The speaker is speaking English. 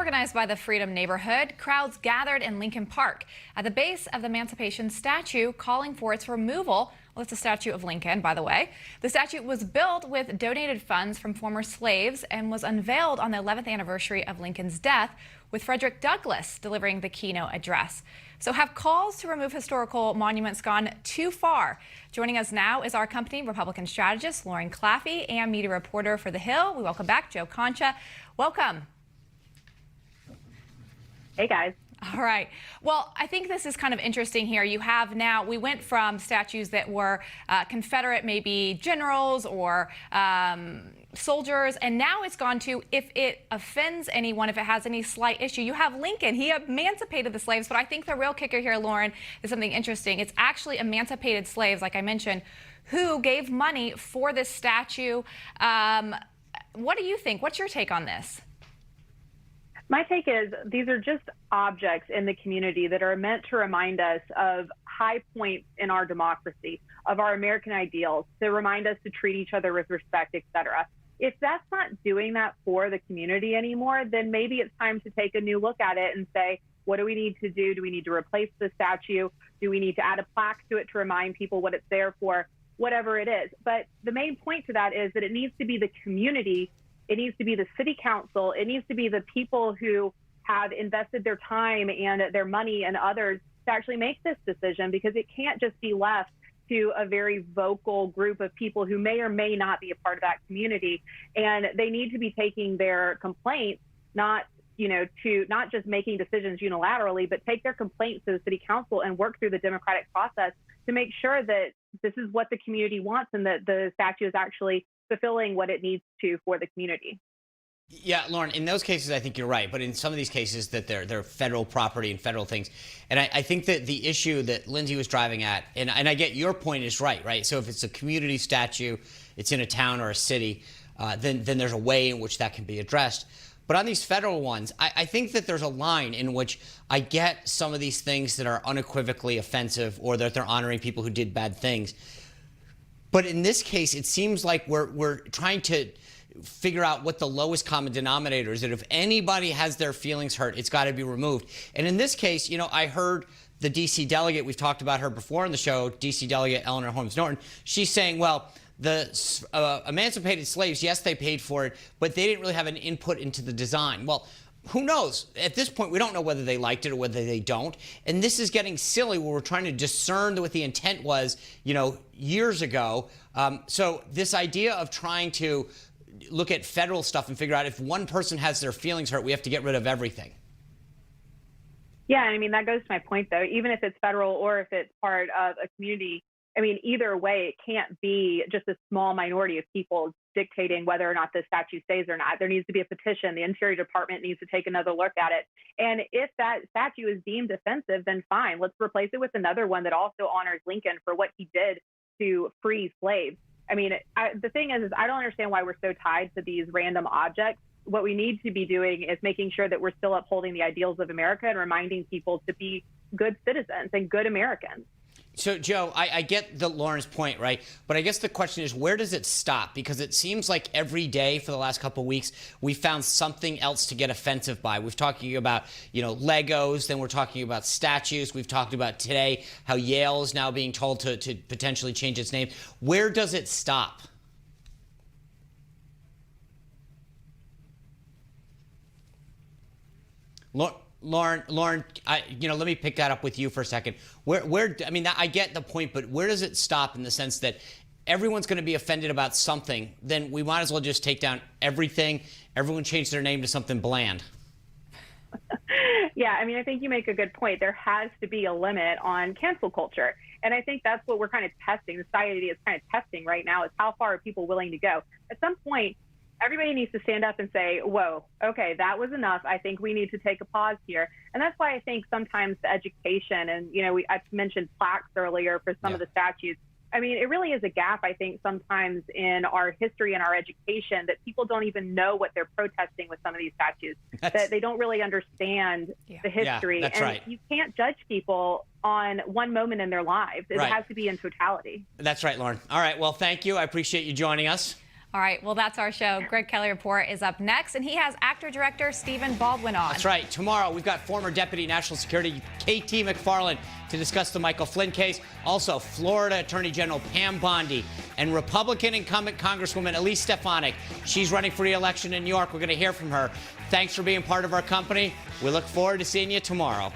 Organized by the Freedom Neighborhood, crowds gathered in Lincoln Park at the base of the Emancipation statue, calling for its removal. Well, it's a statue of Lincoln, by the way. The statue was built with donated funds from former slaves and was unveiled on the 11th anniversary of Lincoln's death, with Frederick Douglass delivering the keynote address. So have calls to remove historical monuments gone too far? Joining us now is our company Republican strategist, Lauren Claffey, and media reporter for The Hill. We welcome back Joe Concha. Welcome. Hey, guys. All right. Well, I think this is kind of interesting here. You have now, we went from statues that were Confederate, maybe generals or soldiers, and now it's gone to, if it offends anyone, if it has any slight issue. You have Lincoln. He emancipated the slaves, but I think the real kicker here, Lauren, is something interesting. It's actually emancipated slaves, like I mentioned, who gave money for this statue. What do you think? What's your take on this? My take is these are just objects in the community that are meant to remind us of high points in our democracy, of our American ideals, to remind us to treat each other with respect, et cetera. If that's not doing that for the community anymore, then maybe it's time to take a new look at it and say, what do we need to do? Do we need to replace the statue? Do we need to add a plaque to it to remind people what it's there for? Whatever it is. But the main point to that is that it needs to be the community. It needs to be the city council. It needs to be the people who have invested their time and their money and others to actually make this decision, because it can't just be left to a very vocal group of people who may or may not be a part of that community. And they need to be taking their complaints, not just making decisions unilaterally, but take their complaints to the city council and work through the democratic process to make sure that this is what the community wants and that the statue is actually fulfilling what it needs to for the community. Yeah, Lauren, in those cases, I think you're right. But in some of these cases that they're federal property and federal things. And I think that the issue that Lindsay was driving at, and I get your point is right? So if it's a community statue, it's in a town or a city, then there's a way in which that can be addressed. But on these federal ones, I think that there's a line in which I get some of these things that are unequivocally offensive or that they're honoring people who did bad things. But in this case, it seems like we're trying to figure out what the lowest common denominator is, that if anybody has their feelings hurt, it's got to be removed. And in this case, I heard the D.C. delegate, we've talked about her before on the show, D.C. delegate Eleanor Holmes Norton, she's saying, well, the emancipated slaves, yes, they paid for it, but they didn't really have an input into the design. Well, who knows? At this point, we don't know whether they liked it or whether they don't. And this is getting silly where we're trying to discern what the intent was, years ago. So this idea of trying to look at federal stuff and figure out if one person has their feelings hurt, we have to get rid of everything. Yeah, I mean, that goes to my point, though. Even if it's federal or if it's part of a community, I mean, either way, it can't be just a small minority of people dictating whether or not the statue stays or not. There needs to be a petition. The Interior Department needs to take another look at it. And if that statue is deemed offensive, then fine. Let's replace it with another one that also honors Lincoln for what he did to free slaves. I mean, the thing is I don't understand why we're so tied to these random objects. What we need to be doing is making sure that we're still upholding the ideals of America and reminding people to be good citizens and good Americans. So, Joe, I get Lauren's point, right? But I guess the question is, where does it stop? Because it seems like every day for the last couple of weeks, we found something else to get offensive by. We've talking about, Legos, then we're talking about statues. We've talked about today how Yale is now being told to potentially change its name. Where does it stop? Lauren, let me pick that up with you for a second. I get the point, but where does it stop in the sense that everyone's going to be offended about something? Then we might as well just take down everything. Everyone change their name to something bland. Yeah, I mean, I think you make a good point. There has to be a limit on cancel culture. And I think that's what we're kind of testing. Society is kind of testing right now, is how far are people willing to go? At some point, everybody needs to stand up and say, whoa, okay, that was enough. I think we need to take a pause here. And that's why I think sometimes the education and, I mentioned plaques earlier for some of the statues. I mean, it really is a gap, I think, sometimes in our history and our education that people don't even know what they're protesting with some of these statues, that they don't really understand the history. Yeah, that's right. You can't judge people on one moment in their lives. It has to be in totality. That's right, Lauren. All right. Well, thank you. I appreciate you joining us. All right, well, that's our show. Greg Kelly Report is up next, and he has actor-director Stephen Baldwin on. That's right. Tomorrow, we've got former Deputy National Security KT McFarland to discuss the Michael Flynn case. Also, Florida Attorney General Pam Bondi and Republican incumbent Congresswoman Elise Stefanik. She's running for re-election in New York. We're going to hear from her. Thanks for being part of our company. We look forward to seeing you tomorrow.